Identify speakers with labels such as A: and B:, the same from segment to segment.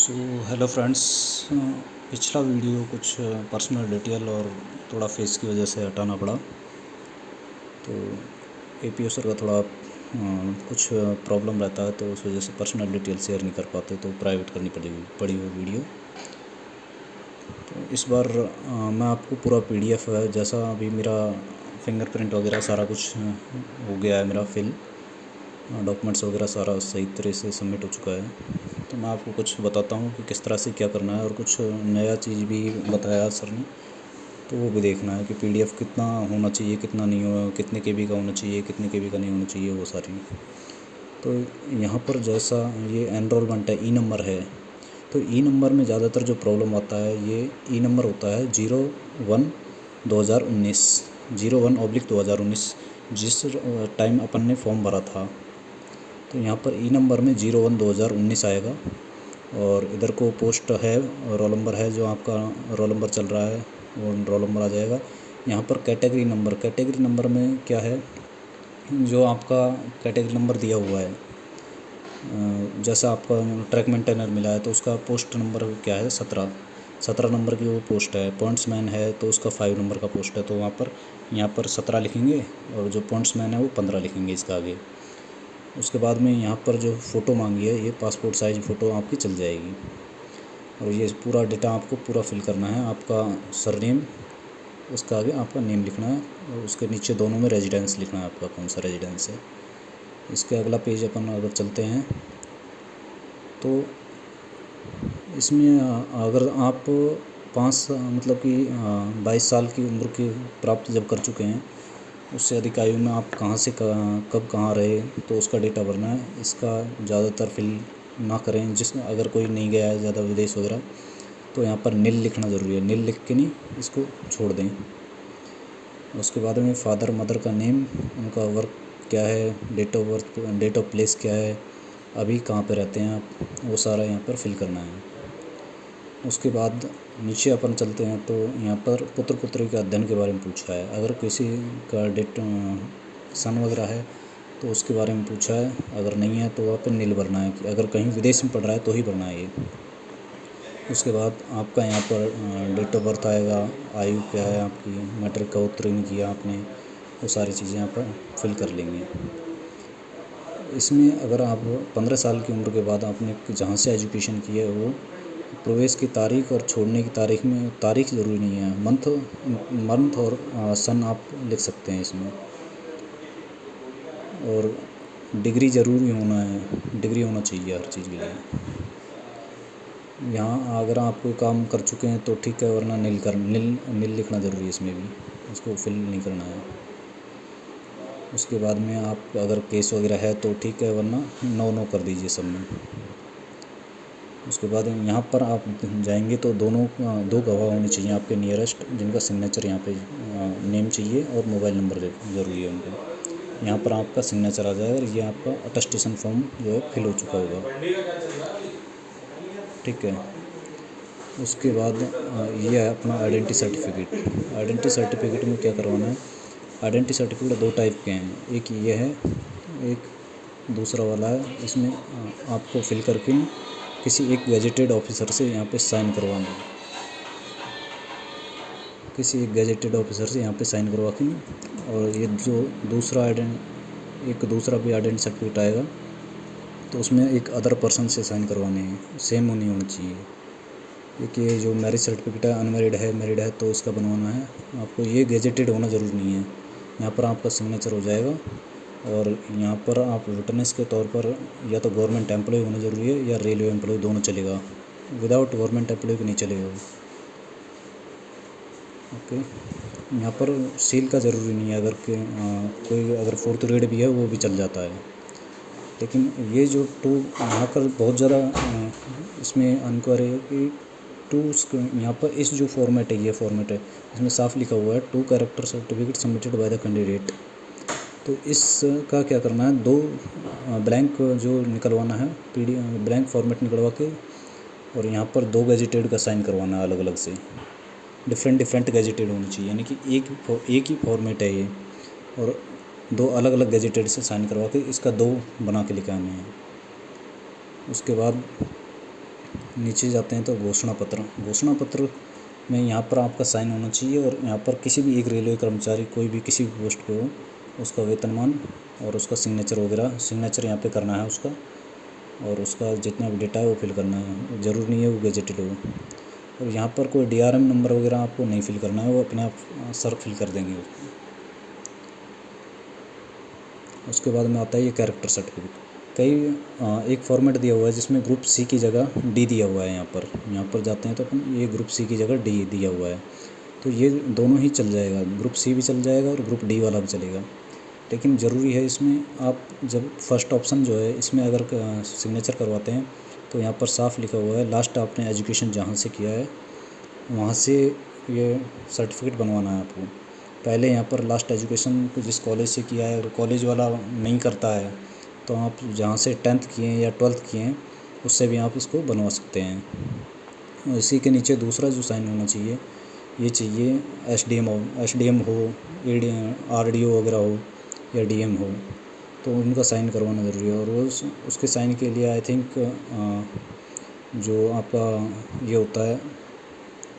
A: So hello friends. पिछला video कुछ personal detail और थोड़ा फेस की वजह से हटाना पड़ा। तो एपीओ सर का थोड़ा कुछ प्रॉब्लम रहता है, तो उस वजह से पर्सनल डिटेल शेयर नहीं कर पाते, तो प्राइवेट करनी पड़ी वो वीडियो। तो इस बार मैं आपको पूरा पीडीएफ है, जैसा अभी मेरा फिंगरप्रिंट वगैरह सारा कुछ हो गया है, मेरा फिल डॉक्यूमेंट्स वगैरह सारा सही तरह से सबमिट हो चुका है। तो मैं आपको कुछ बताता हूँ कि किस तरह से क्या करना है, और कुछ नया चीज़ भी बताया सर ने, तो वो भी देखना है कि पीडीएफ कितना होना चाहिए, कितना नहीं हो, कितने केबी का होना चाहिए, कितने केबी का नहीं होना चाहिए, वो सारी। तो यहाँ पर जैसा ये एनरोलमेंट है, ई नंबर है, तो ई नंबर में ज़्यादातर जो प्रॉब्लम आता है, ये ई नंबर होता है 01/2019 01/2019 जिस टाइम अपन ने फॉर्म भरा था। तो यहाँ पर ई नंबर में 01/2019 आएगा, और इधर को पोस्ट है, रोल नंबर है, जो आपका रोल नंबर चल रहा है वो रोल नंबर आ जाएगा। यहाँ पर कैटेगरी नंबर में क्या है, जो आपका कैटेगरी नंबर दिया हुआ है, जैसा आपका ट्रैक मेंटेनर मिला है तो उसका पोस्ट नंबर क्या है, 17 नंबर की वो पोस्ट है। पॉइंट्समैन है तो उसका 5 नंबर का पोस्ट है, तो वहाँ पर यहाँ पर 17 लिखेंगे, और जो पॉइंट्समैन है वो 15 लिखेंगे इसका आगे। उसके बाद में यहाँ पर जो फ़ोटो मांगी है, ये पासपोर्ट साइज़ फ़ोटो आपकी चल जाएगी, और ये पूरा डेटा आपको पूरा फिल करना है। आपका सरनेम, उसका आगे आपका नेम लिखना है, और उसके नीचे दोनों में रेजिडेंस लिखना है, आपका कौन सा रेजिडेंस है। इसके अगला पेज अपन अगर चलते हैं, तो इसमें अगर आप 5 मतलब कि 22 साल की उम्र की प्राप्त जब कर चुके हैं, उससे अधिक आयु में आप कहाँ से कब कहाँ रहे, तो उसका डेटा भरना है। इसका ज़्यादातर फिल ना करें, अगर कोई नहीं गया है ज़्यादा विदेश वगैरह, तो यहाँ पर नील लिखना ज़रूरी है। नील लिख के नहीं, इसको छोड़ दें। उसके बाद में फादर मदर का नेम, उनका वर्क क्या है, date of birth, date of place क्या है, अभी कहाँ पे रहते हैं आप, वो सारा यहाँ पर फिल करना है। उसके बाद नीचे अपन चलते हैं, तो यहाँ पर पुत्र पुत्री के अध्ययन के बारे में पूछा है। अगर किसी का सन वगैरह है तो उसके बारे में पूछा है, अगर नहीं है तो वहाँ पर नील भरना है, कि अगर कहीं विदेश में पढ़ रहा है तो ही भरना है ये। उसके बाद आपका यहाँ पर डेट ऑफ बर्थ आएगा, आयु क्या है आपकी, मैट्रिक का उत्तीर्ण किया आपने, वो सारी चीज़ें यहाँ पर फिल कर लेंगे। इसमें अगर आप 15 साल की उम्र के बाद आपने जहाँ से एजुकेशन की है, वो प्रवेश की तारीख और छोड़ने की तारीख में, तारीख ज़रूरी नहीं है, मंथ और सन आप लिख सकते हैं इसमें। और डिग्री ज़रूरी होना है, डिग्री होना चाहिए हर चीज़ के लिए। यहाँ अगर आप कोई काम कर चुके हैं तो ठीक है, वरना नील लिखना ज़रूरी है इसमें भी, इसको फिल नहीं करना है। उसके बाद में आप अगर केस वगैरह है तो ठीक है, वरना नो कर दीजिए सब में। उसके बाद यहाँ पर आप जाएंगे तो दो गवाह होने चाहिए आपके नियरेस्ट, जिनका सिग्नेचर यहाँ पे नेम चाहिए, और मोबाइल नंबर ज़रूरी है उनका। यहाँ पर आपका सिग्नेचर आ जाएगा, और ये आपका अटेस्टेशन फॉर्म जो है फिल हो चुका होगा, ठीक है। उसके बाद ये है अपना आइडेंटिटी सर्टिफिकेट में क्या करवाना है। आइडेंटिटी सर्टिफिकेट 2 टाइप के हैं, एक ये है, एक दूसरा वाला है। इसमें आपको फिल करके किसी एक गेजेटेड ऑफिसर से यहाँ पे साइन करवाना है, किसी एक गेजेटेड ऑफिसर से यहाँ पे साइन करवा के। और ये जो दूसरा भी आइडेंटिटी सर्टिफिकेट आएगा, तो उसमें एक अदर पर्सन से साइन करवाने हैं, सेम नहीं होना चाहिए। एक ये जो मैरिज सर्टिफिकेट है, अनमैरिड है, मैरिड है, तो इसका बनवाना है आपको। ये गेजेटेड होना ज़रूरी नहीं है, यहाँ पर आपका सिग्नेचर हो जाएगा। और यहाँ पर आप विटनेस के तौर पर या तो गवर्नमेंट एम्प्लॉय होना ज़रूरी है, या रेलवे एम्प्लॉय, दोनों चलेगा। विदाउट गवर्नमेंट एम्प्लॉय भी नहीं चलेगा। ओके, यहाँ पर सील का ज़रूरी नहीं है, अगर कोई अगर 4th ग्रेड भी है वो भी चल जाता है। लेकिन ये जो यहाँ पर बहुत ज़्यादा इसमें इंक्वायरी है कि यहाँ पर इस जो फॉर्मेट है, ये फॉर्मेट है, इसमें साफ लिखा हुआ है 2 character certificate submitted by the candidate. तो इसका क्या करना है, 2 ब्लैंक जो निकलवाना है, ब्लैंक फॉर्मेट निकलवा के, और यहाँ पर 2 गैजेटेड का साइन करवाना है, अलग अलग से, डिफरेंट गैजेटेड होनी चाहिए, यानी कि एक ही फॉर्मेट है ये, और 2 अलग अलग गैजेटेड से साइन करवा के इसका 2 बना के लेके आने हैं। उसके बाद नीचे जाते हैं तो घोषणा पत्र में यहाँ पर आपका साइन होना चाहिए और यहाँ पर किसी भी एक रेलवे कर्मचारी कोई भी किसी भी पोस्ट पे हो उसका वेतनमान और उसका सिग्नेचर वगैरह, सिग्नेचर यहाँ पे करना है उसका, और उसका जितना भी डेटा है वो फिल करना है। ज़रूरी नहीं है वो गजेटेड हो। और यहाँ पर कोई DRM नंबर वगैरह आपको नहीं फिल करना है, वो अपने आप सर फिल कर देंगे। उसके बाद में आता है ये कैरेक्टर सर्टिफिकेट। एक फॉर्मेट दिया हुआ है जिसमें ग्रुप सी की जगह डी दिया हुआ है। यहाँ पर जाते हैं तो अपन ये ग्रुप सी की जगह डी दिया हुआ है, तो ये दोनों ही चल जाएगा, ग्रुप सी भी चल जाएगा और ग्रुप डी वाला भी चलेगा। लेकिन ज़रूरी है इसमें आप जब फर्स्ट ऑप्शन जो है इसमें अगर सिग्नेचर करवाते हैं तो यहाँ पर साफ लिखा हुआ है लास्ट आपने एजुकेशन जहाँ से किया है वहाँ से ये सर्टिफिकेट बनवाना है आपको। पहले यहाँ पर लास्ट एजुकेशन जिस कॉलेज से किया है कॉलेज वाला नहीं करता है, तो आप जहाँ से 10th किए हैं या 12th किए हैं उससे भी आप इसको बनवा सकते हैं। इसी के नीचे दूसरा जो साइन होना चाहिए ये चाहिए SDM हो, RDO वगैरह हो या DM हो, तो उनका साइन करवाना ज़रूरी है। और वो उसके साइन के लिए आई थिंक जो आपका ये होता है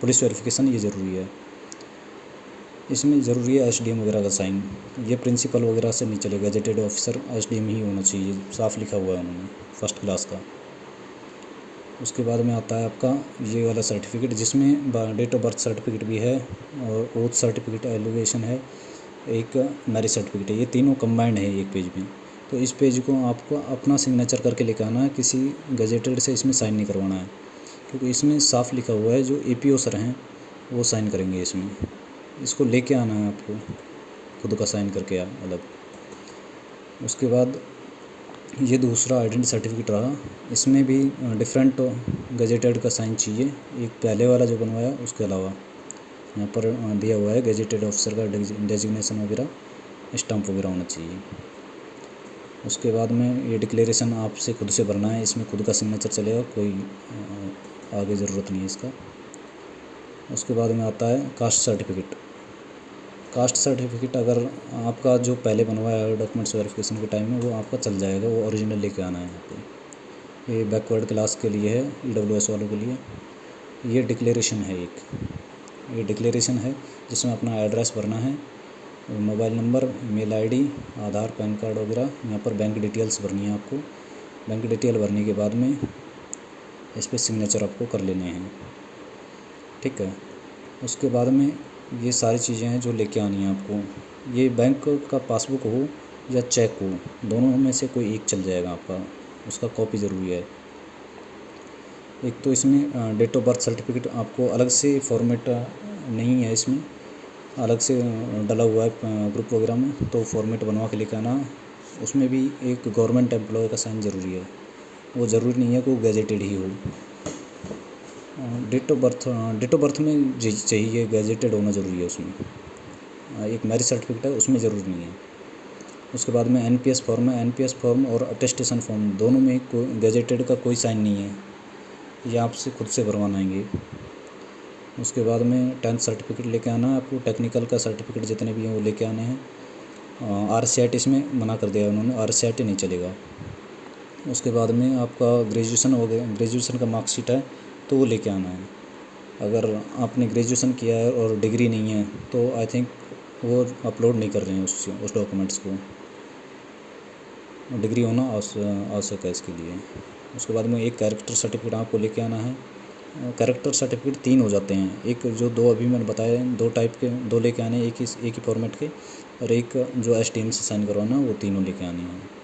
A: पुलिस वेरिफिकेशन, ये ज़रूरी है। इसमें ज़रूरी है SDM वगैरह का साइन। ये प्रिंसिपल वगैरह से नहीं चलेगा, गजेटेड ऑफिसर SDM ही होना चाहिए, साफ लिखा हुआ है उन्होंने फर्स्ट क्लास का। उसके बाद में आता है आपका ये वाला सर्टिफिकेट जिसमें डेट ऑफ बर्थ सर्टिफिकेट भी है और ओथ सर्टिफिकेट, एलिगेशन है, एक मैरिज सर्टिफिकेट है। ये तीनों कंबाइंड है एक पेज में। तो इस पेज को आपको अपना सिग्नेचर करके लेकर आना है, किसी गजेटेड से इसमें साइन नहीं करवाना है, क्योंकि इसमें साफ लिखा हुआ है जो APO सर हैं वो साइन करेंगे इसमें। इसको लेके आना है आपको, खुद का साइन करके अलग। उसके बाद ये दूसरा आइडेंटिटी सर्टिफिकेट रहा, इसमें भी डिफरेंट गजेटेड का साइन चाहिए, एक पहले वाला जो बनवाया उसके अलावा। यहाँ पर दिया हुआ है गजेटेड ऑफिसर का डेजिग्नेशन वगैरह, स्टैम्प वगैरह होना चाहिए। उसके बाद में ये डिक्लेरेशन आपसे खुद से भरना है, इसमें खुद का सिग्नेचर चलेगा, कोई आगे ज़रूरत नहीं है इसका। उसके बाद में आता है कास्ट सर्टिफिकेट। कास्ट सर्टिफिकेट अगर आपका जो पहले बनवाया है डॉक्यूमेंट्स वेरिफिकेशन के टाइम में वो आपका चल जाएगा, वो ओरिजिनल लेके आना है यहाँ पे। ये बैकवर्ड क्लास के लिए है, EWS वालों के लिए। ये डिक्लेरेशन है ये डिक्लेरेशन है जिसमें अपना एड्रेस भरना है, मोबाइल नंबर, ईमेल ID, आधार, पैन कार्ड वगैरह। यहाँ पर बैंक डिटेल्स भरनी है आपको। बैंक डिटेल भरने के बाद में इस पर सिग्नेचर आपको कर लेने हैं, ठीक है। उसके बाद में ये सारी चीज़ें हैं जो लेके आनी है आपको। ये बैंक का पासबुक हो या चेक हो, दोनों में से कोई एक चल जाएगा आपका, उसका कॉपी ज़रूरी है। एक तो इसमें डेट ऑफ बर्थ सर्टिफिकेट आपको अलग से फॉर्मेट नहीं है, इसमें अलग से डला हुआ है ग्रुप वगैरह में, तो फॉर्मेट बनवा के लेके आना। उसमें भी एक गवर्नमेंट एम्प्लॉय का साइन ज़रूरी है, वो ज़रूरी नहीं है कि वो गैजेटेड ही हो। डेट ऑफ बर्थ में चाहिए, गैजेटेड होना ज़रूरी है उसमें। एक मैरिज सर्टिफिकेट है उसमें ज़रूरी नहीं है। उसके बाद में NPS फॉर्म है, NPS फॉर्म और अटेस्टेशन फॉर्म दोनों में कोई गैजेटेड का कोई साइन नहीं है, ये आपसे खुद से भरवाना है। उसके बाद में 10th सर्टिफिकेट लेके आना है आपको, टेक्निकल का सर्टिफिकेट जितने भी हैं वो लेके आने हैं। RCIT इसमें मना कर दिया उन्होंने, RCIT नहीं चलेगा। उसके बाद में आपका ग्रेजुएशन हो गया, ग्रेजुएशन का मार्कशीट है तो वो लेके आना है। अगर आपने ग्रेजुएशन किया है और डिग्री नहीं है तो आई थिंक वो अपलोड नहीं कर रहे हैं उस डॉक्यूमेंट्स को, डिग्री होना आवश्यक है इसके लिए। उसके बाद में एक कैरेक्टर सर्टिफिकेट आपको लेके आना है। कैरेक्टर सर्टिफिकेट 3 हो जाते हैं, एक जो 2 अभी मैंने बताए 2 टाइप के 2 लेके आने, एक ही फॉर्मेट के, और एक जो STM से साइन करवाना वो तीनों लेके आनी है।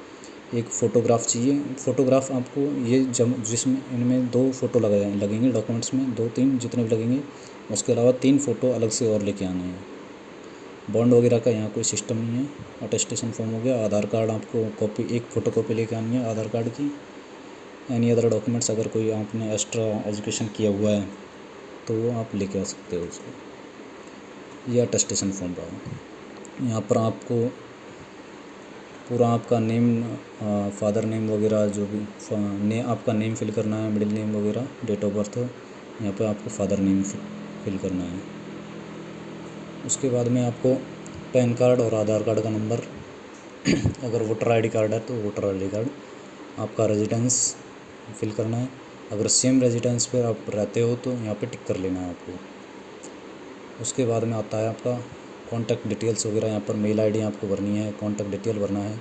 A: एक फ़ोटोग्राफ चाहिए, फ़ोटोग्राफ आपको ये जिसमें इनमें 2 फ़ोटो लगेंगे डॉक्यूमेंट्स में, 2-3 जितने भी लगेंगे। उसके अलावा 3 फ़ोटो अलग से और लेके आने हैं। बॉन्ड वगैरह का यहाँ कोई सिस्टम नहीं है। अटेस्टेशन फॉर्म हो गया। आधार कार्ड आपको कॉपी, एक फ़ोटोकॉपी लेके आनी है आधार कार्ड की। एनी अदर डॉक्यूमेंट्स अगर कोई आपने एक्स्ट्रा एजुकेशन किया हुआ है तो वो आप लेके आ सकते हो उसको। ये अटेस्टेशन फॉर्म रहा। यहाँ पर आपको पूरा आपका नेम, फादर नेम वगैरह जो भी आपका नेम फिल करना है, मिडिल नेम वगैरह, डेट ऑफ बर्थ, यहाँ पे आपको फादर नेम फिल करना है। उसके बाद में आपको पैन कार्ड और आधार कार्ड का नंबर, अगर वोटर ID कार्ड है तो वोटर ID कार्ड, आपका रेजिडेंस फिल करना है, अगर सेम रेजिडेंस पर आप रहते हो तो यहाँ पे टिक कर लेना है आपको। उसके बाद में आता है आपका कॉन्टैक्ट डिटेल्स वगैरह, यहाँ पर मेल आईडी आपको भरनी है, कॉन्टैक्ट डिटेल भरना है।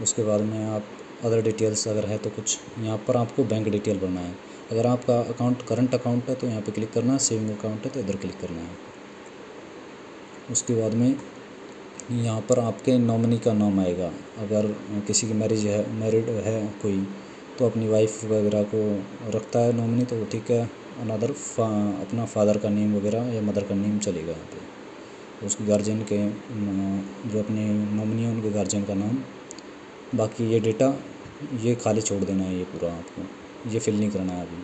A: उसके बाद में आप अदर डिटेल्स अगर है तो कुछ यहाँ पर आपको बैंक डिटेल भरना है। अगर आपका अकाउंट करंट अकाउंट है तो यहाँ पे क्लिक करना है, सेविंग अकाउंट है तो इधर क्लिक करना है। उसके बाद में यहाँ पर आपके नॉमिनी का नाम आएगा। अगर किसी की मैरिड है कोई तो अपनी वाइफ वगैरह को रखता है नॉमिनी तो ठीक है, अनदर अपना फादर का नेम वगैरह या मदर का नेम चलेगा यहाँ पे। उसके गार्जियन के जो अपने नॉमिनी है उनके गार्जियन का नाम। बाकी ये डेटा ये खाली छोड़ देना है, ये पूरा आपको ये फिल नहीं करना है अभी,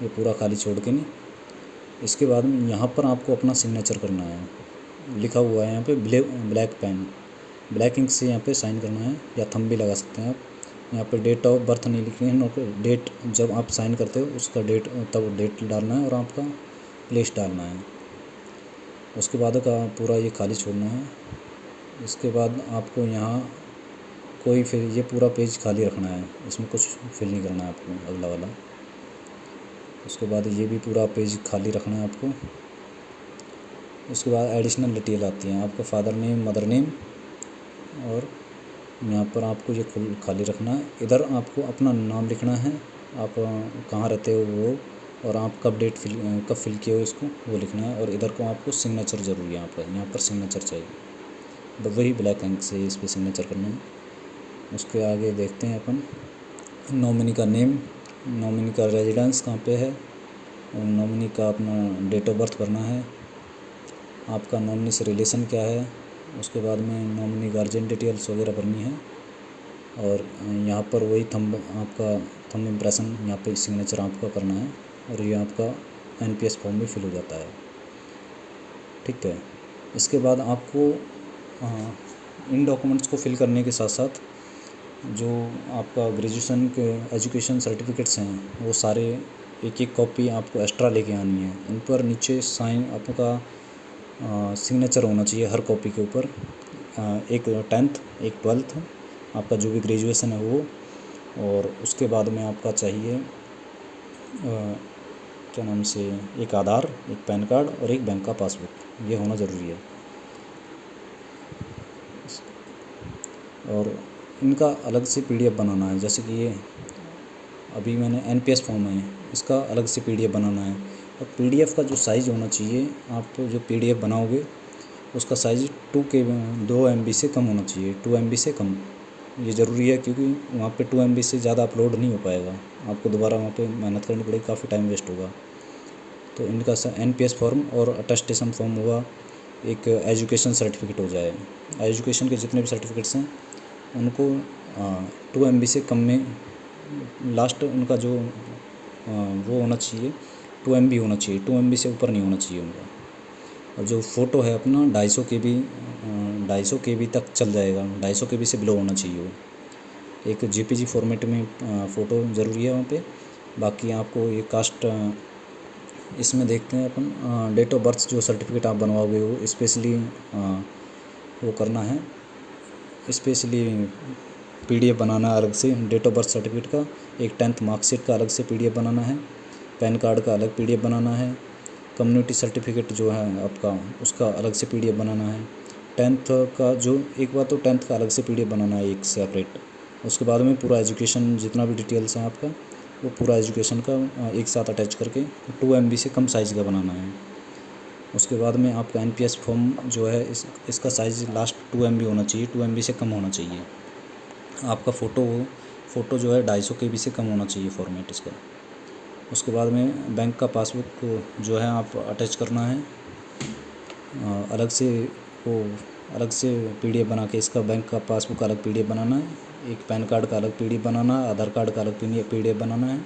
A: ये पूरा खाली छोड़ के नहीं। इसके बाद में यहाँ पर आपको अपना सिग्नेचर करना है, लिखा हुआ है यहाँ पे ब्लैक पेन ब्लैक इंक से यहाँ पे साइन करना है, या थंब भी लगा सकते हैं आप। यहाँ पे डेट ऑफ बर्थ नहीं लिखनी है, डेट जब आप साइन करते हो उसका डेट तब डेट डालना है और आपका प्लेस डालना है। उसके बाद का पूरा ये खाली छोड़ना है। इसके बाद आपको यहाँ कोई फिर ये पूरा पेज खाली रखना है, इसमें कुछ फिल नहीं करना है आपको अगला वाला। उसके बाद ये भी पूरा पेज खाली रखना है आपको। उसके बाद एडिशनल डिटेल आती हैं, आपका फादर नेम, मदर नेम, और यहाँ पर आपको ये खाली रखना है। इधर आपको अपना नाम लिखना है, आप कहाँ रहते हो वो, और आप कब फिल किए हो इसको वो लिखना है। और इधर को आपको सिग्नेचर ज़रूरी है, यहाँ पर सिग्नेचर चाहिए, तो वही ब्लैक इंक से इस पर सिग्नेचर करना है। उसके आगे देखते हैं अपन नॉमिनी का नेम, नॉमिनी का रेजिडेंस कहाँ पे है, और नॉमिनी का अपना डेट ऑफ बर्थ भरना है, आपका नॉमिनी से रिलेशन क्या है। उसके बाद में नॉमिनी गार्जियन डिटेल्स वगैरह भरनी है। और यहाँ पर वही आपका थंब इम्प्रेशन यहाँ पे सिग्नेचर आपका करना है, और ये आपका एनपीएस फॉर्म भी फिल हो जाता है। ठीक है, इसके बाद आपको इन डॉक्यूमेंट्स को फिल करने के साथ साथ जो आपका ग्रेजुएशन के एजुकेशन सर्टिफिकेट्स हैं वो सारे एक एक कॉपी आपको एक्स्ट्रा लेके आनी है। उन पर नीचे साइन आपका सिग्नेचर होना चाहिए हर कॉपी के ऊपर, एक 10th एक 12th आपका जो भी ग्रेजुएशन है वो, और उसके बाद में आपका चाहिए क्या नाम से एक आधार, एक पैन कार्ड और एक बैंक का पासबुक, ये होना ज़रूरी है। और इनका अलग से पीडीएफ बनाना है, जैसे कि ये अभी मैंने एनपीएस फॉर्म है इसका अलग से पीडीएफ बनाना है। और पीडीएफ का जो साइज़ होना चाहिए, आप जो पीडीएफ बनाओगे उसका साइज़ 2 MB से कम होना चाहिए, 2 MB से कम। ये ज़रूरी है क्योंकि वहाँ पे 2 MB से ज़्यादा अपलोड नहीं हो पाएगा, आपको दोबारा वहाँ पे मेहनत करनी पड़ेगी, काफ़ी टाइम वेस्ट होगा। तो इनका एनपीएस फॉर्म और अटेस्टेशन फॉर्म हुआ, एक एजुकेशन सर्टिफिकेट हो जाए। एजुकेशन के जितने भी सर्टिफिकेट्स हैं उनको 2 MB से कम में लास्ट उनका जो वो होना चाहिए 2 MB होना चाहिए, 2 MB से ऊपर नहीं होना चाहिए उनका। और जो फ़ोटो है अपना 250 KB तक चल जाएगा, 250 KB से बिलो होना चाहिए वो। एक JPG फॉर्मेट में फ़ोटो ज़रूरी है वहाँ पे। बाकी आपको ये कास्ट इसमें देखते हैं अपन डेट ऑफ बर्थ जो सर्टिफिकेट आप बनवाओगे वो स्पेशली वो करना है, स्पेशली पीडीएफ बनाना अलग से डेट ऑफ बर्थ सर्टिफिकेट का, एक 10th मार्कशीट का अलग से पीडीएफ बनाना है, पैन कार्ड का अलग पीडीएफ बनाना है, कम्युनिटी सर्टिफिकेट जो है आपका उसका अलग से पीडीएफ बनाना है, 10th का जो एक बार तो 10th का अलग से पीडीएफ बनाना है एक सेपरेट। उसके बाद में पूरा एजुकेशन जितना भी डिटेल्स है आपका वो पूरा एजुकेशन का एक साथ अटैच करके 2 MB से कम साइज़ का बनाना है। उसके बाद में आपका एनपीएस फॉर्म जो है इसका साइज़ लास्ट 2 MB होना चाहिए, 2 MB से कम होना चाहिए। आपका फ़ोटो जो है 250 KB से कम होना चाहिए फॉर्मेट इसका। उसके बाद में बैंक का पासबुक जो है आप अटैच करना है अलग से पीडीएफ बना के, इसका बैंक का पासबुक का अलग पीडीएफ बनाना है, एक पैन कार्ड का अलग पीडीएफ बनाना है, आधार कार्ड का अलग पीडीएफ बनाना है,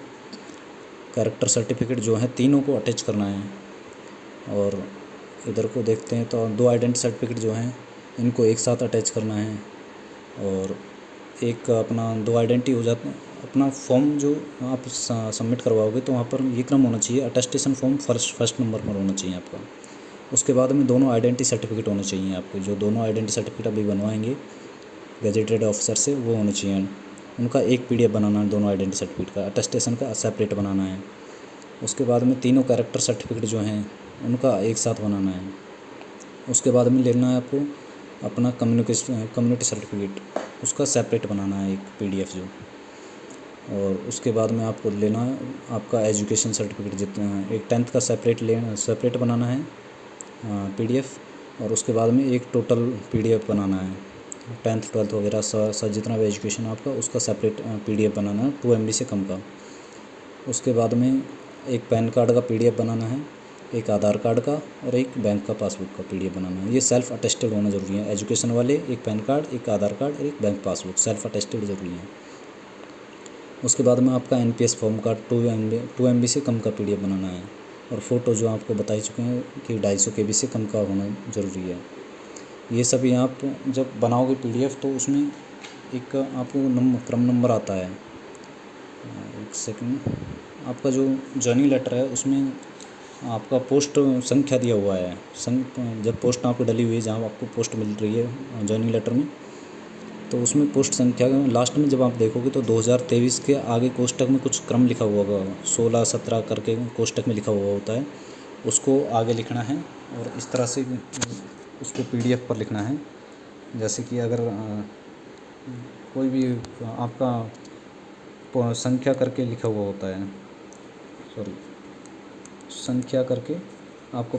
A: कैरेक्टर सर्टिफिकेट जो है तीनों को अटैच करना है। और इधर को देखते हैं तो 2 आइडेंटिटी सर्टिफिकेट जो हैं इनको एक साथ अटैच करना है। और एक अपना 2 आइडेंटिटी हो जाते हैं, अपना फॉर्म जो आप सबमिट करवाओगे तो वहाँ पर ये क्रम होना चाहिए, अटेस्टेशन फॉर्म फर्स्ट नंबर पर होना चाहिए आपका। उसके बाद में दोनों आइडेंटिटी सर्टिफिकेट होने चाहिए आपको, जो दोनों आइडेंटिटी सर्टिफिकेट अभी बनवाएंगे गजेटेड ऑफिसर से वो होने चाहिए। उनका एक PDF बनाना है, दोनों आइडेंटिटी सर्टिफिकेट का। अटेस्टेशन का सेपरेट बनाना है। उसके बाद में तीनों कैरेक्टर सर्टिफिकेट जो हैं उनका एक साथ बनाना है। उसके बाद में लेना है आपको अपना कम्युनिटी सर्टिफिकेट, उसका सेपरेट बनाना है एक PDF जो। और उसके बाद में आपको लेना है आपका एजुकेशन सर्टिफिकेट जितना है, एक 10th का सेपरेट बनाना है PDF। और उसके बाद में एक टोटल PDF बनाना है 10th 12th वगैरह जितना भी एजुकेशन आपका, उसका सेपरेट PDF बनाना है 2 MB से कम का। उसके बाद में एक पैन कार्ड का PDF बनाना है, एक आधार कार्ड का और एक बैंक का पासबुक का PDF बनाना है। ये सेल्फ अटेस्टेड होना ज़रूरी है। एजुकेशन वाले एक पैन कार्ड, एक आधार कार्ड और एक बैंक पासबुक सेल्फ अटेस्टेड ज़रूरी है। उसके बाद में आपका NPS फॉर्म का 2 MB से कम का PDF बनाना है। और फ़ोटो जो आपको बता ही चुके हैं कि 250 KB से कम का होना ज़रूरी है। ये सभी आप जब बनाओगे PDF तो उसमें एक आपको क्रम नंबर आता है। एक सेकंड, आपका जो जॉइनिंग लेटर है उसमें आपका पोस्ट संख्या दिया हुआ है। जब पोस्ट आपको डली हुई है, जहाँ आपको पोस्ट मिल रही है जॉइनिंग लेटर में, तो उसमें पोस्ट संख्या लास्ट में जब आप देखोगे तो 2023 के आगे कोष्टक में कुछ क्रम लिखा हुआ होगा, 16 17 करके कोष्टक में लिखा हुआ होता है, उसको आगे लिखना है। और इस तरह से उसको PDF पर लिखना है। जैसे कि अगर कोई भी आपका संख्या करके लिखा हुआ होता है, संख्या करके आपको